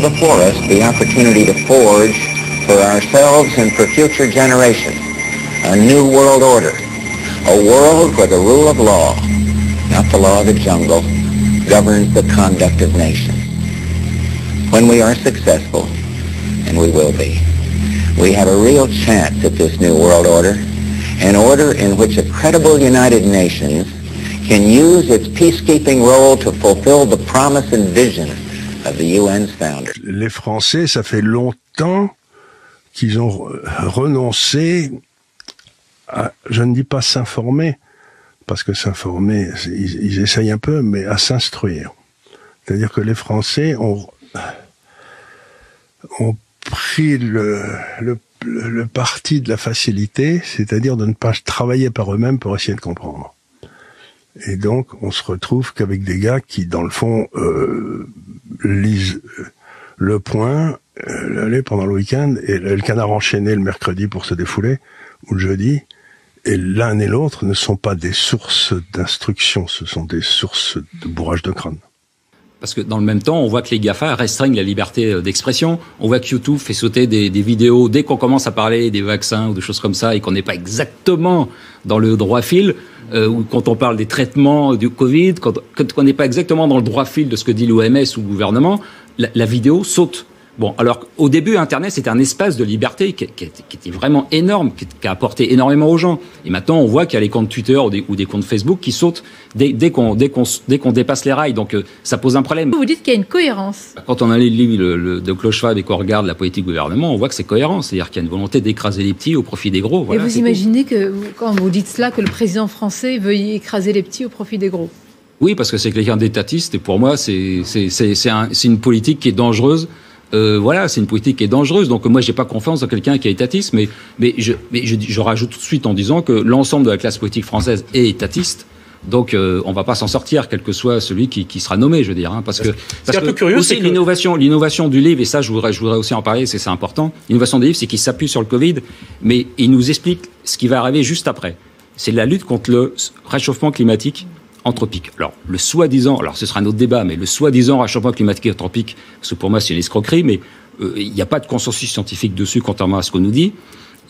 before us the opportunity to forge for ourselves and for future generations a new world order, a world where the rule of law, not the law of the jungle, governs the conduct of nations. When we are successful, and we will be, we have a real chance at this new world order, an order in which a credible United Nations can use its peacekeeping role to fulfill the promise and vision of the UN's founders. Les Français, ça fait longtemps qu'ils ont renoncé à, je ne dis pas s'informer, parce que s'informer, ils essayent un peu, mais à s'instruire. C'est-à-dire que les Français ont pris le parti de la facilité, c'est-à-dire de ne pas travailler par eux-mêmes pour essayer de comprendre. Et donc, on se retrouve qu'avec des gars qui, dans le fond, lisent Le Point, pendant le week-end, et le Canard enchaîné le mercredi pour se défouler, ou le jeudi, et l'un et l'autre ne sont pas des sources d'instruction, ce sont des sources de bourrage de crâne. Parce que dans le même temps, on voit que les GAFA restreignent la liberté d'expression. On voit que YouTube fait sauter des vidéos dès qu'on commence à parler des vaccins ou des choses comme ça et qu'on n'est pas exactement dans le droit fil, ou quand on parle des traitements du Covid, quand on n'est pas exactement dans le droit fil de ce que dit l'OMS ou le gouvernement, la vidéo saute. Bon, alors au début, Internet, c'était un espace de liberté qui était vraiment énorme, qui a apporté énormément aux gens. Et maintenant, on voit qu'il y a les comptes Twitter ou des comptes Facebook qui sautent dès qu'on dépasse les rails. Donc, ça pose un problème. Vous dites qu'il y a une cohérence. Quand on a les livres de Klaus Schwab et qu'on regarde la politique du gouvernement, on voit que c'est cohérent. C'est-à-dire qu'il y a une volonté d'écraser les petits au profit des gros. Voilà, et vous imaginez que, quand vous dites cela, que le président français veuille écraser les petits au profit des gros? Oui, parce que c'est quelqu'un d'étatiste. Et pour moi, c'est une politique qui est dangereuse. Voilà, c'est une politique qui est dangereuse. Donc moi, j'ai pas confiance dans quelqu'un qui est étatiste, mais je rajoute tout de suite en disant que l'ensemble de la classe politique française est étatiste. Donc on va pas s'en sortir, quel que soit celui qui sera nommé, je veux dire, hein, parce que un peu curieux, aussi l'innovation du livre, et ça je voudrais aussi en parler, c'est important. L'innovation du livre, c'est qu'il s'appuie sur le Covid, mais il nous explique ce qui va arriver juste après. C'est la lutte contre le réchauffement climatique anthropique. Alors, le soi-disant, alors ce sera un autre débat, mais le soi-disant réchauffement climatique anthropique, parce que pour moi c'est une escroquerie, mais il n'y a pas de consensus scientifique dessus, contrairement à ce qu'on nous dit.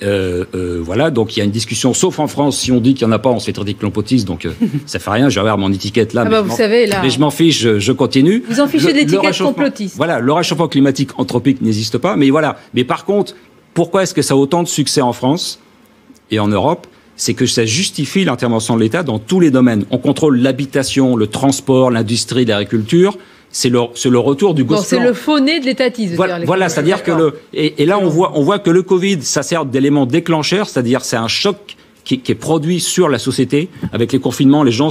Voilà, donc il y a une discussion, sauf en France, si on dit qu'il n'y en a pas, on se fait traiter de complotiste, donc ça fait rien, je vais avoir mon étiquette là, mais je m'en fiche, je continue. Vous en fichez d'étiquette complotiste. Voilà, le réchauffement climatique anthropique n'existe pas, mais voilà. Mais par contre, pourquoi est-ce que ça a autant de succès en France et en Europe ? C'est que ça justifie l'intervention de l'État dans tous les domaines. On contrôle l'habitation, le transport, l'industrie, l'agriculture. C'est le retour du gospel. C'est le faux nez de l'étatisme. Voilà, c'est-à-dire que et là on voit que le Covid, ça sert d'élément déclencheur, c'est-à-dire c'est un choc qui est produit sur la société. Avec les confinements, les gens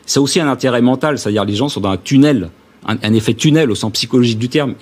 c'est aussi un intérêt mental, c'est-à-dire les gens sont dans un tunnel, un effet tunnel au sens psychologique du terme.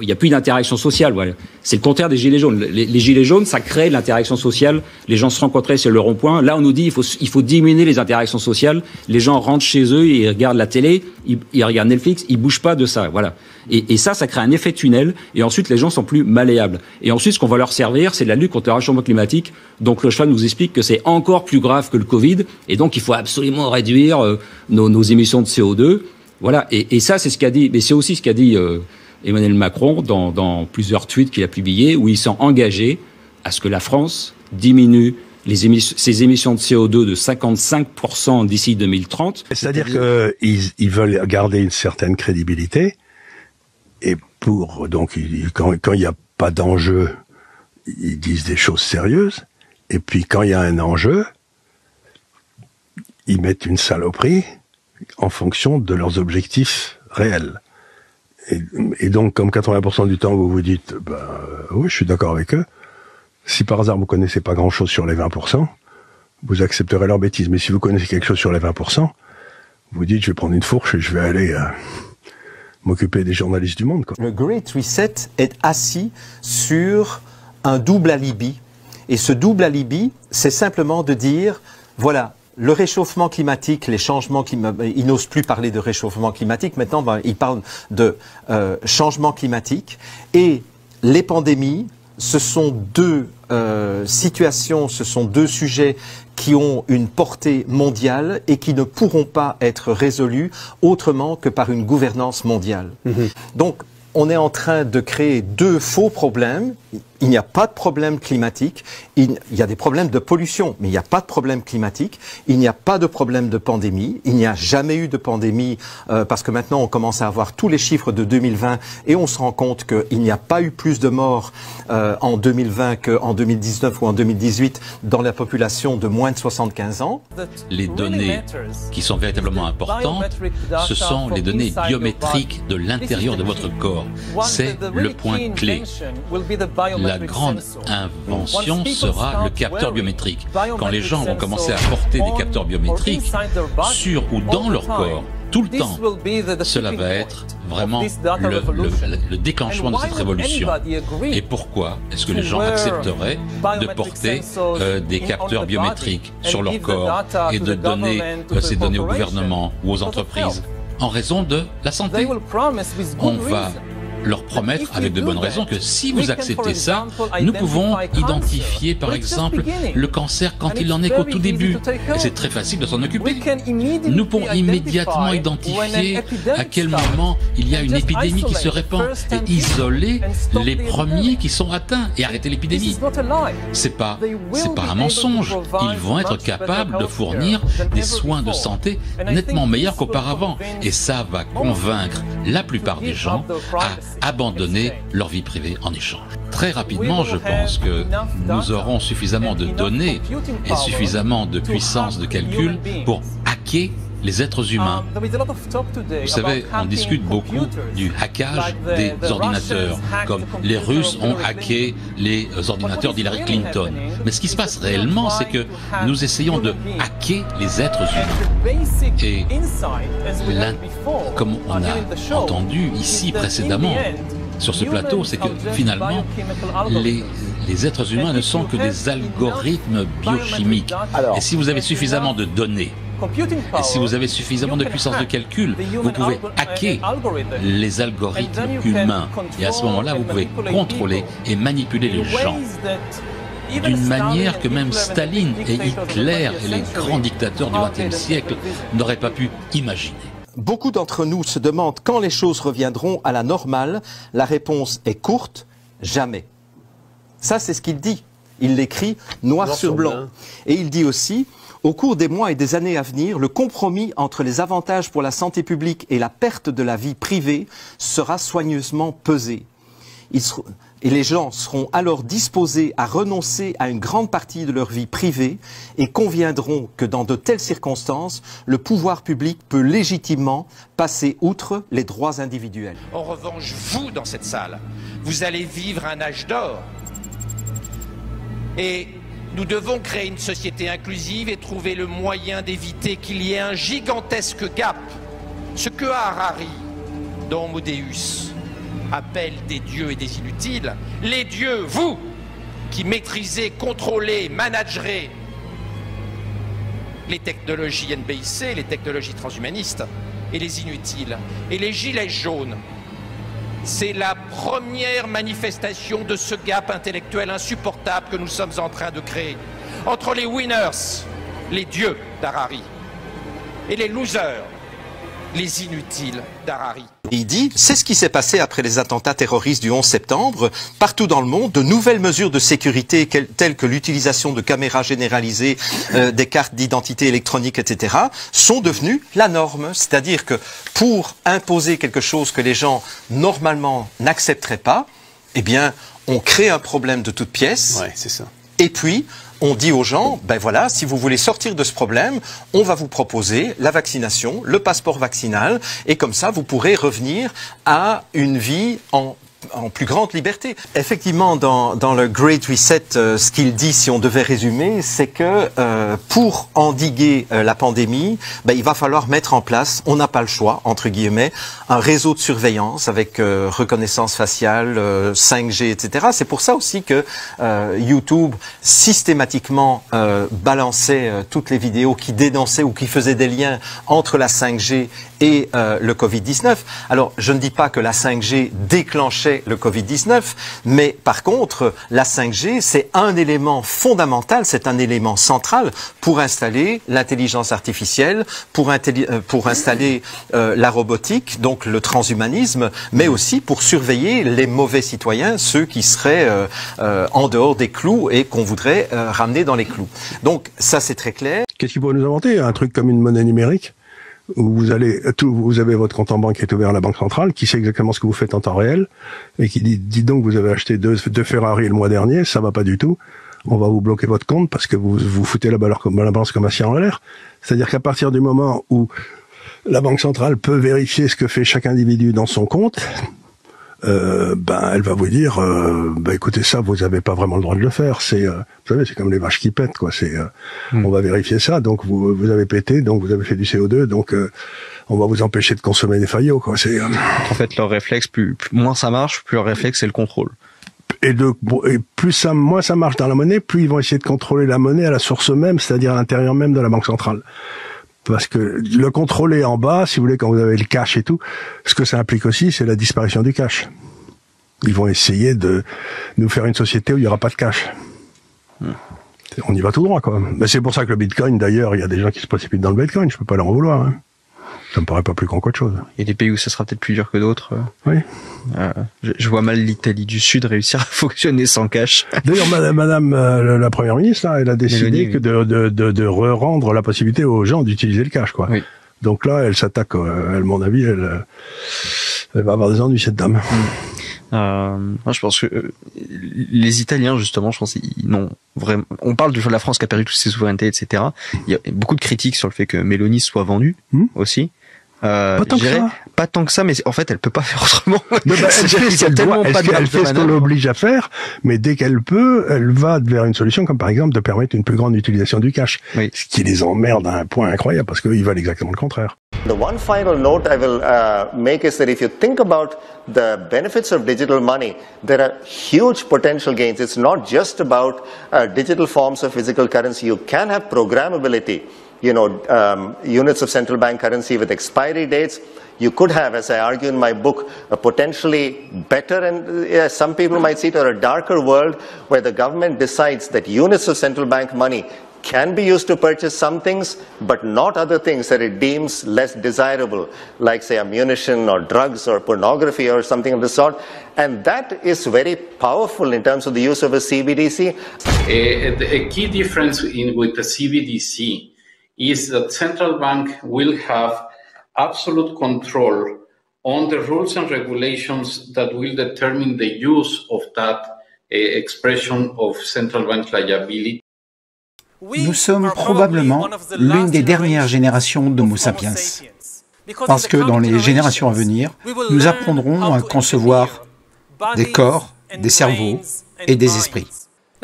Il n'y a plus d'interaction sociale. Voilà. C'est le contraire des gilets jaunes. Les gilets jaunes, ça crée de l'interaction sociale. Les gens se rencontraient sur le rond-point. Là, on nous dit il faut diminuer les interactions sociales. Les gens rentrent chez eux, ils regardent la télé, ils regardent Netflix, ils bougent pas de ça. Voilà. Et ça crée un effet tunnel. Et ensuite, les gens sont plus malléables. Et ensuite, ce qu'on va leur servir, c'est la lutte contre le réchauffement climatique. Donc, le Schwab nous explique que c'est encore plus grave que le Covid. Et donc, il faut absolument réduire nos émissions de CO2. Voilà. Et ça, c'est ce qu'a dit. Mais c'est aussi ce qu'a dit Emmanuel Macron dans plusieurs tweets qu'il a publiés, où il s'est engagé à ce que la France diminue ses émissions de CO2 de 55% d'ici 2030. C'est-à-dire qu'ils veulent garder une certaine crédibilité, et donc quand il n'y a pas d'enjeu, ils disent des choses sérieuses, et puis quand il y a un enjeu, ils mettent une saloperie en fonction de leurs objectifs réels. Et donc, comme 80% du temps, vous vous dites, oui, je suis d'accord avec eux. Si par hasard vous connaissez pas grand-chose sur les 20%, vous accepterez leur bêtise. Mais si vous connaissez quelque chose sur les 20%, vous dites, je vais prendre une fourche et je vais aller m'occuper des journalistes du monde, quoi. Le Great Reset est assis sur un double alibi. Et ce double alibi, c'est simplement de dire, voilà, le réchauffement climatique, les changements climatiques, ils n'osent plus parler de réchauffement climatique, maintenant ils parlent de changement climatique, et les pandémies, ce sont deux situations, ce sont deux sujets qui ont une portée mondiale et qui ne pourront pas être résolus autrement que par une gouvernance mondiale. Donc on est en train de créer deux faux problèmes. Il n'y a pas de problème climatique, il y a des problèmes de pollution, mais il n'y a pas de problème climatique, il n'y a pas de problème de pandémie, il n'y a jamais eu de pandémie parce que maintenant on commence à avoir tous les chiffres de 2020 et on se rend compte qu'il n'y a pas eu plus de morts en 2020 qu'en 2019 ou en 2018 dans la population de moins de 75 ans. Les données qui sont véritablement importantes, ce sont les données biométriques de l'intérieur de votre corps. C'est le point clé. La grande invention sera le capteur biométrique. Quand les gens vont commencer à porter des capteurs biométriques sur ou dans leur corps, tout le temps, cela va être vraiment le déclenchement de cette révolution. Et pourquoi est-ce que les gens accepteraient de porter des capteurs biométriques sur leur corps et de donner ces données au gouvernement ou aux entreprises? En raison de la santé. On va leur promettre avec de bonnes raisons que si vous acceptez ça, nous pouvons identifier par exemple le cancer quand il en est qu'au tout début. Et c'est très facile de s'en occuper. Nous pouvons immédiatement identifier à quel moment il y a une épidémie qui se répand et isoler les premiers qui sont atteints et arrêter l'épidémie. C'est pas un mensonge. Ils vont être capables de fournir des soins de santé nettement meilleurs qu'auparavant. Et ça va convaincre la plupart des gens à abandonner leur vie privée en échange. Très rapidement, je pense que nous aurons suffisamment de données et suffisamment de puissance de calcul pour hacker les êtres humains. Vous savez, on discute beaucoup du hackage des ordinateurs, comme les Russes ont hacké les ordinateurs d'Hillary Clinton. Mais ce qui se passe réellement, c'est que nous essayons de hacker les êtres humains. Et comme on a entendu ici précédemment, sur ce plateau, c'est que finalement, les êtres humains ne sont que des algorithmes biochimiques. Et si vous avez suffisamment de données, et si vous avez suffisamment de puissance de calcul, vous pouvez hacker les algorithmes humains. Et à ce moment-là, vous pouvez contrôler et manipuler les gens d'une manière que même Staline et Hitler et les grands dictateurs du XXe siècle n'auraient pas pu imaginer. Beaucoup d'entre nous se demandent quand les choses reviendront à la normale. La réponse est courte, jamais. Ça, c'est ce qu'il dit. Il l'écrit noir sur blanc. Et il dit aussi, au cours des mois et des années à venir, le compromis entre les avantages pour la santé publique et la perte de la vie privée sera soigneusement pesé. Et les gens seront alors disposés à renoncer à une grande partie de leur vie privée et conviendront que dans de telles circonstances, le pouvoir public peut légitimement passer outre les droits individuels. En revanche, vous, dans cette salle, vous allez vivre un âge d'or. Et nous devons créer une société inclusive et trouver le moyen d'éviter qu'il y ait un gigantesque gap. Ce que Harari, dans Homo Deus, appelle des dieux et des inutiles, les dieux, vous, qui maîtrisez, contrôlez, managerez les technologies NBIC, les technologies transhumanistes, et les inutiles, et les gilets jaunes. C'est la première manifestation de ce gap intellectuel insupportable que nous sommes en train de créer entre les winners, les dieux d'Harari, et les losers, les inutiles d'Harari. Il dit, c'est ce qui s'est passé après les attentats terroristes du 11 septembre. Partout dans le monde, de nouvelles mesures de sécurité telles que l'utilisation de caméras généralisées, des cartes d'identité électronique, etc., sont devenues la norme. C'est-à-dire que pour imposer quelque chose que les gens normalement n'accepteraient pas, eh bien, on crée un problème de toutes pièces. Ouais, c'est ça. Et puis, on dit aux gens, ben voilà, si vous voulez sortir de ce problème, on va vous proposer la vaccination, le passeport vaccinal, et comme ça, vous pourrez revenir à une vie en plus grande liberté. Effectivement, dans le Great Reset, ce qu'il dit, si on devait résumer, c'est que pour endiguer la pandémie, ben, il va falloir mettre en place, on n'a pas le choix, entre guillemets, un réseau de surveillance avec reconnaissance faciale, 5G, etc. C'est pour ça aussi que YouTube systématiquement balançait toutes les vidéos qui dénonçaient ou qui faisaient des liens entre la 5G et le Covid-19. Alors, je ne dis pas que la 5G déclenchait sujet, le Covid-19, mais par contre, la 5G, c'est un élément fondamental, c'est un élément central pour installer l'intelligence artificielle, pour installer la robotique, donc le transhumanisme, mais aussi pour surveiller les mauvais citoyens, ceux qui seraient en dehors des clous et qu'on voudrait ramener dans les clous. Donc ça, c'est très clair. Qu'est-ce qu'il pourrait nous inventer? Un truc comme une monnaie numérique où vous avez votre compte en banque qui est ouvert à la Banque centrale, qui sait exactement ce que vous faites en temps réel, et qui dit donc vous avez acheté deux Ferrari le mois dernier, ça va pas du tout, on va vous bloquer votre compte parce que vous foutez la balance commerciale en l'air. C'est-à-dire qu'à partir du moment où la Banque centrale peut vérifier ce que fait chaque individu dans son compte, elle va vous dire, écoutez, ça, vous avez pas vraiment le droit de le faire. C'est, vous savez, c'est comme les vaches qui pètent, quoi. C'est, on va vérifier ça. Donc vous avez pété, donc vous avez fait du CO2, donc on va vous empêcher de consommer des faillots, quoi. C'est. En fait, leur réflexe, moins ça marche, plus leur réflexe c'est le contrôle. Et moins ça marche dans la monnaie, plus ils vont essayer de contrôler la monnaie à la source même, c'est-à-dire à l'intérieur même de la Banque centrale. Parce que le contrôler en bas, si vous voulez, quand vous avez le cash et tout, ce que ça implique aussi, c'est la disparition du cash. Ils vont essayer de nous faire une société où il n'y aura pas de cash. On y va tout droit, quoi. Mais c'est pour ça que le Bitcoin, d'ailleurs, il y a des gens qui se précipitent dans le Bitcoin, je peux pas leur en vouloir. Hein. Ça me paraît pas plus con qu'autre chose. Il y a des pays où ça sera peut-être plus dur que d'autres. Oui. Je vois mal l'Italie du Sud réussir à fonctionner sans cash. D'ailleurs, madame la première ministre, là, elle a décidé de rendre la possibilité aux gens d'utiliser le cash, quoi. Oui. Donc là, elle s'attaque, à mon avis, elle va avoir des ennuis, cette dame. Je pense que les Italiens, justement, je pense ils n'ont vraiment. On parle de la France qui a perdu toutes ses souverainetés, etc. Il y a beaucoup de critiques sur le fait que Mélanie soit vendue aussi. Pas tant que ça, mais en fait, elle peut pas faire autrement. Elle fait ce qu'on l'oblige à faire, mais dès qu'elle peut, elle va vers une solution, comme par exemple de permettre une plus grande utilisation du cash. Oui. Ce qui les emmerde à un point incroyable, parce qu'ils veulent exactement le contraire. The one final note I will make is that if you think about the benefits of digital money, there are huge potential gains. It's not just about digital forms of physical currency. You can have programmability. Units of central bank currency with expiry dates. You could have, as I argue in my book, a potentially better and some people might see it, or a darker world where the government decides that units of central bank money can be used to purchase some things, but not other things that it deems less desirable, like, say, ammunition or drugs or pornography or something of the sort. And that is very powerful in terms of the use of a CBDC. A key difference with the CBDC is that central bank will have absolute control on the rules and regulations that will determine the use of that expression of central bank liability. Nous sommes probablement l'une des dernières générations d'Homo sapiens, parce que dans les générations à venir, nous apprendrons à concevoir des corps, des cerveaux et des esprits.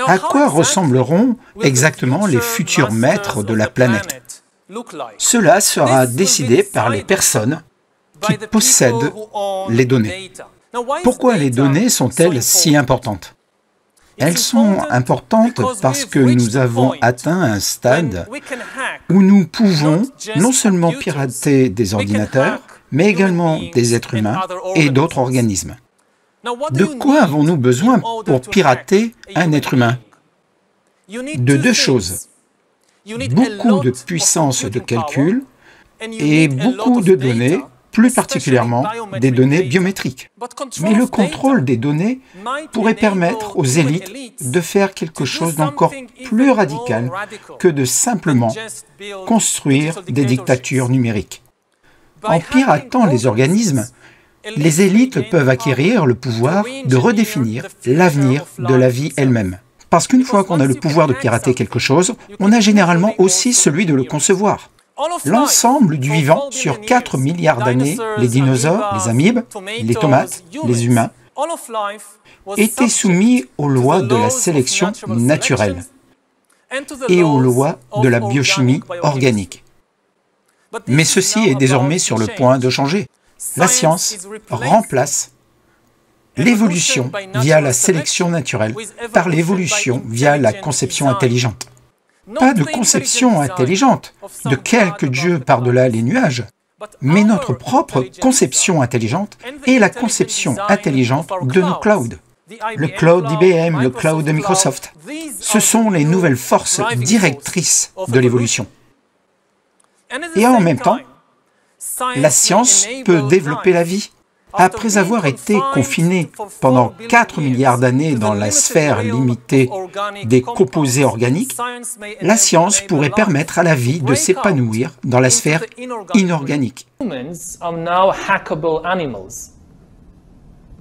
À quoi ressembleront exactement les futurs maîtres de la planète? Cela sera décidé par les personnes qui possèdent les données. Pourquoi les données sont-elles si importantes? Elles sont importantes parce que nous avons atteint un stade où nous pouvons non seulement pirater des ordinateurs, mais également des êtres humains et d'autres organismes. De quoi avons-nous besoin pour pirater un être humain? De deux choses. Beaucoup de puissance de calcul et beaucoup de données, plus particulièrement des données biométriques. Mais le contrôle des données pourrait permettre aux élites de faire quelque chose d'encore plus radical que de simplement construire des dictatures numériques. En piratant les organismes, les élites peuvent acquérir le pouvoir de redéfinir l'avenir de la vie elle-même. Parce qu'une fois qu'on a le pouvoir de pirater quelque chose, on a généralement aussi celui de le concevoir. L'ensemble du vivant sur 4 milliards d'années, les dinosaures, les amibes, les tomates, les humains, étaient soumis aux lois de la sélection naturelle et aux lois de la biochimie organique. Mais ceci est désormais sur le point de changer. La science remplace l'évolution via la sélection naturelle par l'évolution via la conception intelligente. Pas de conception intelligente de quelque Dieu par-delà les nuages, mais notre propre conception intelligente est la conception intelligente de nos clouds. Le cloud d'IBM, le cloud de Microsoft. Ce sont les nouvelles forces directrices de l'évolution. Et en même temps, la science peut développer la vie. Après avoir été confiné pendant 4 milliards d'années dans la sphère limitée des composés organiques, la science pourrait permettre à la vie de s'épanouir dans la sphère inorganique.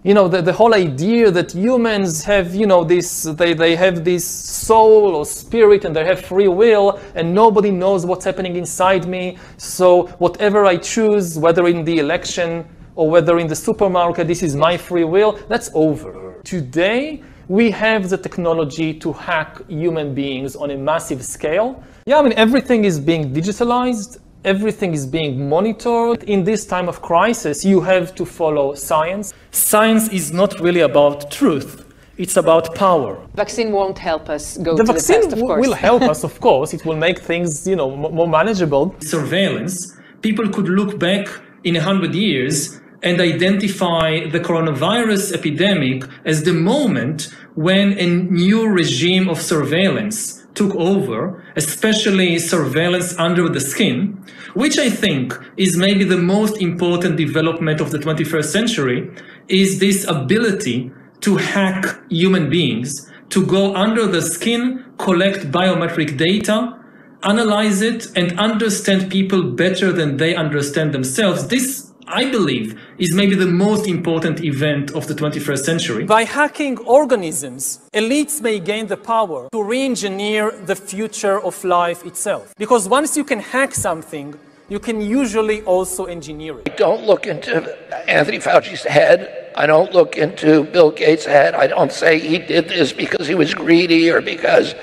You know, the whole idea that humans have, you know, they have this soul or spirit and they have free will and nobody knows what's happening inside me. So whatever I choose, whether in the election or whether in the supermarket, this is my free will, that's over. Today, we have the technology to hack human beings on a massive scale. Yeah, I mean, everything is being digitalized. Everything is being monitored. In this time of crisis, you have to follow science. Science is not really about truth. It's about power. Vaccine won't help us go the to vaccine the test, of course. Will help us, of course. It will make things, you know, more manageable. Surveillance. People could look back in 100 years and identify the coronavirus epidemic as the moment when a new regime of surveillance took over, especially surveillance under the skin, which I think is maybe the most important development of the 21st century, is this ability to hack human beings, to go under the skin, collect biometric data, analyze it, and understand people better than they understand themselves. This, I believe, is maybe the most important event of the 21st century. By hacking organisms, elites may gain the power to re-engineer the future of life itself. Because once you can hack something, you can usually also engineer it. I don't look into Anthony Fauci's head. I don't look into Bill Gates' head. I don't say he did this because he was greedy or because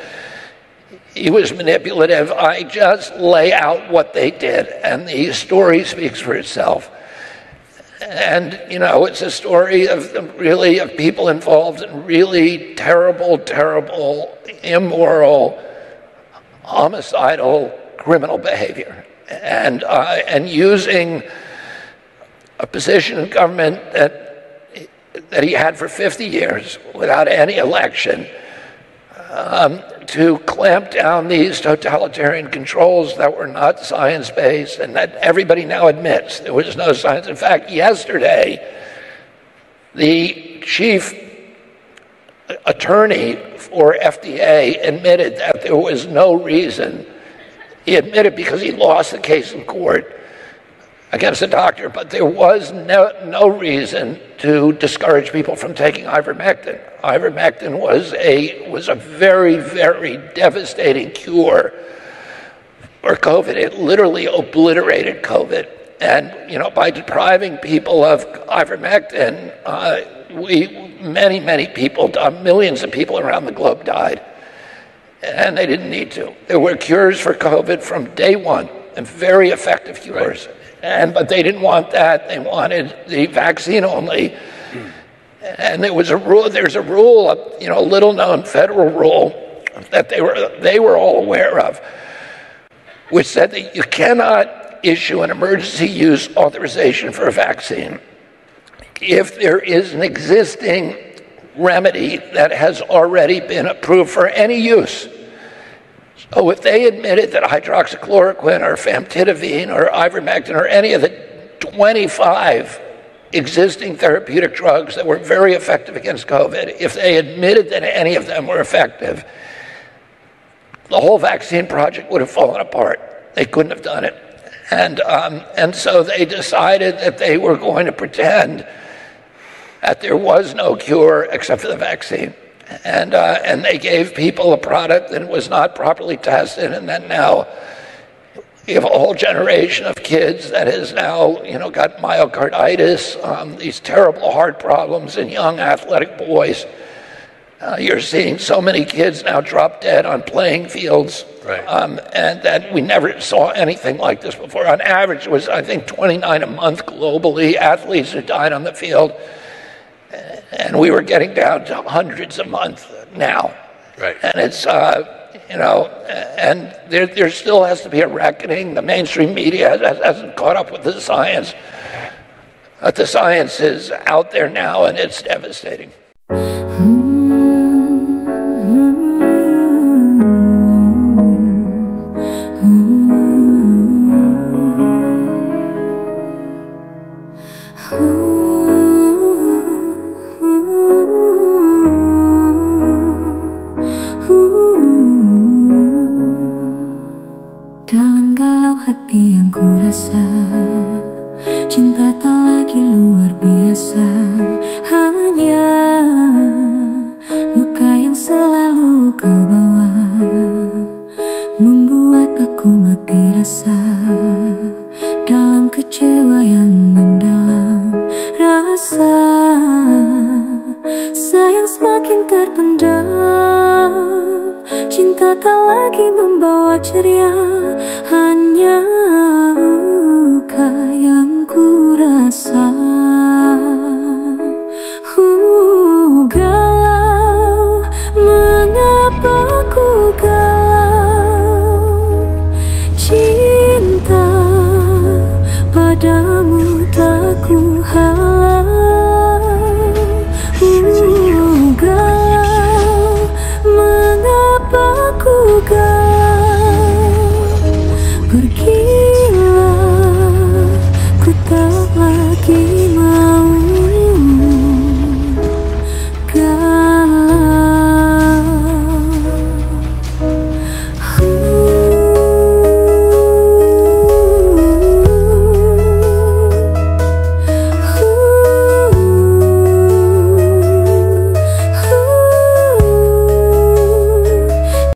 he was manipulative. I just lay out what they did, and the story speaks for itself. And, you know, it's a story of really of people involved in really terrible, terrible, immoral, homicidal, criminal behavior. And using a position in government that he had for 50 years without any election to clamp down these totalitarian controls that were not science-based and that everybody now admits there was no science. In fact, yesterday, the chief attorney for FDA admitted that there was no reason. He admitted because he lost the case in court against a doctor, but there was no reason to discourage people from taking ivermectin. Ivermectin was a very, very devastating cure for COVID. It literally obliterated COVID. And, you know, by depriving people of ivermectin, many people, millions of people around the globe died. And they didn't need to. There were cures for COVID from day one, and very effective cures. Right. But they didn't want that. They wanted the vaccine only. And there was a rule. There's a rule, you know, a little-known federal rule that they were all aware of, which said that you cannot issue an emergency use authorization for a vaccine if there is an existing remedy that has already been approved for any use. So if they admitted that hydroxychloroquine or famotidine or ivermectin or any of the 25 existing therapeutic drugs that were very effective against COVID, if they admitted that any of them were effective, the whole vaccine project would have fallen apart. They couldn't have done it. And so they decided that they were going to pretend that there was no cure except for the vaccine. And they gave people a product that was not properly tested, and then now you have a whole generation of kids that has now, you know, got myocarditis, these terrible heart problems in young athletic boys. You're seeing so many kids now drop dead on playing fields, right. And that we never saw anything like this before. On average, it was, I think, 29 a month globally, athletes who died on the field. And we were getting down to hundreds a month now. Right. And You know, and there still has to be a reckoning. The mainstream media hasn't caught up with the science. But the science is out there now, and it's devastating. Dalam galau hati yang kurasa, cinta tak lagi luar biasa. Hanya luka yang selalu kau bawa membuat aku mati rasa. Dalam kecewa yang mendalam, rasa sayang semakin terpendam. Cinta tak lagi membawa ceria, hanya